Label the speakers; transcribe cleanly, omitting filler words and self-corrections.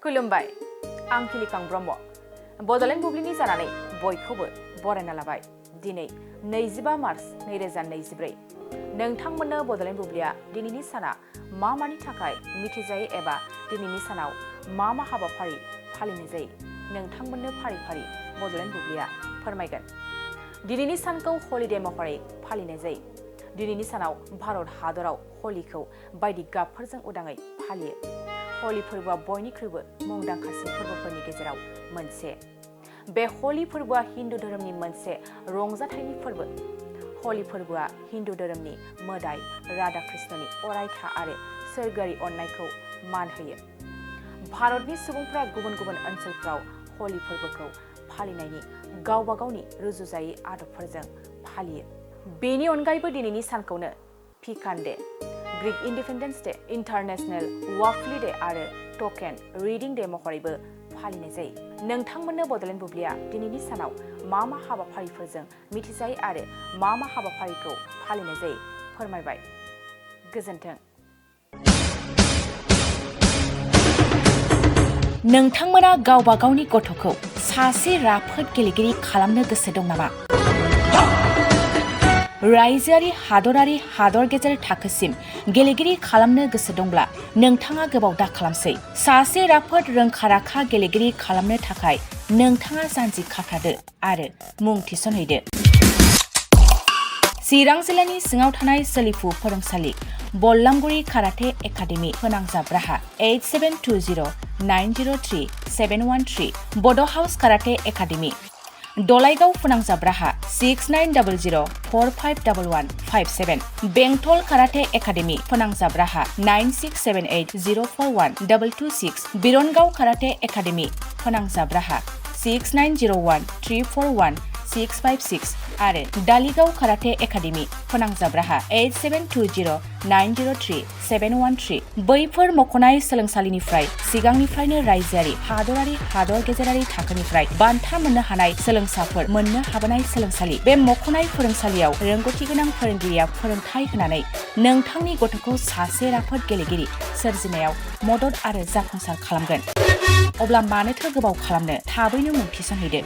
Speaker 1: खुलुमबाय आं किलिकां ब्रह्म बडलेण्ड बुब्लिनि जानानै बयखौबो बरायना लाबाय दिनै 25 मार्च 2024 नोंथांमोननो बडलेण्ड बुब्लिया दिनैनि साना मा मानि थाखाय मिथिजायो एबा दिनैनि सानाव मा हाबाफारि फालिनाय जायो नोंथांमोननो फारि फारि बडलेण्ड बुब्लिया फोरमायगोन दिनैनि सानखौ हलिडे महरै फालिनाय जायो दिनैनि सानाव भारत हादराव हलिखौ बायदि गाबफोरजों उदाङै फालियो हलि फोरबोआ बयनिख्रुइबो मुंदांखासिन फोरबोफोरनि गेजेराव मोनसे बे हलि फोरबोआ हिन्दु धोरोमनि मोनसे रंजाथायनि फोरबो हलि फोरबोआ हिन्दु धोरोमनि मोदाय राधा कृष्णनि अरायथा आरो सोरगोआरि अननायखौ मान होयो भारतनि सुबुंफोरा गुबुन गुबुन ओनसोलफोराव हलि फोरबोखौ फालिनायनि गावबा गावनि रुजुजायै आदबफोरजों फालियो बेनि अनगायैबो दिनैनि सानखौनो pecan day Greek independence day international waffle day आरो टोकेन रीडिंग डे महरैबो फालिनाय जायो नोंथांमोननो बडलेण्ड बुब्लिया दिनैनि सानाव मा हाबाफारिफोरजों मिथिजायो आरो मा हाबाफारिखौ फालिनाय जायो फोरमायबाय गोजोन्थों नोंथांमोना गावबा गावनि गथ'खौ सासे राफोद गेलेगिरि खालामनो गोसो दं नामा रायजोआरि हादरारि हादर गेजेर थाखोसिम गेलेगिरि खालामनो गोसो दंब्ला नोंथाङा गोबाव दा खालामसै सासे राफोद रोंखा-राखा गेलेगिरि खालामनो थाखाय नोंथाङा जानजि खाफ्रादो आरो मुं थिसनहैदो चिरां जिल्लानि सिङाव थानाय सोलिफु फोरोंसालि बल्लामगुरि काराटे एकाडेमि फोनांजाब राहा 8720903713 बड' हाउस काराटे एकाडेमि दलाइगाव फोनांजाब राहा 6900451157 बेंटल काराटे एकाडेमि फोनांजाब राहा 9678041226 बिरनगाव काराटे एकाडेमि फोनांजाब राहा 6901341656 आरो दालिगाव काराटे एकाडेमि फोनांजाब राहा 8720903713 बैफोर मख'नाय सोलोंसालिनिफ्राय सिगांनिफ्रायनो रायजोआरि हादरारि हादर गेजेरारि थाखोनिफ्राय बान्था मोननो हानाय सोलोंसाफोर मोननो हाबोनाय सोलोंसालि बे मख'नाय फोरोंसालियाव रोंगौथि गोनां फोरोंगिरिया फोरोंथाय होनानै नोंथांनि गथ'खौ सासे राफोद गेलेगिरि सोरजिनायाव मदद आरो जाफुंसार खालामगोन अब्ला मानोथो गोबाव खालामनो थाबैनो मुं थिसनहैदो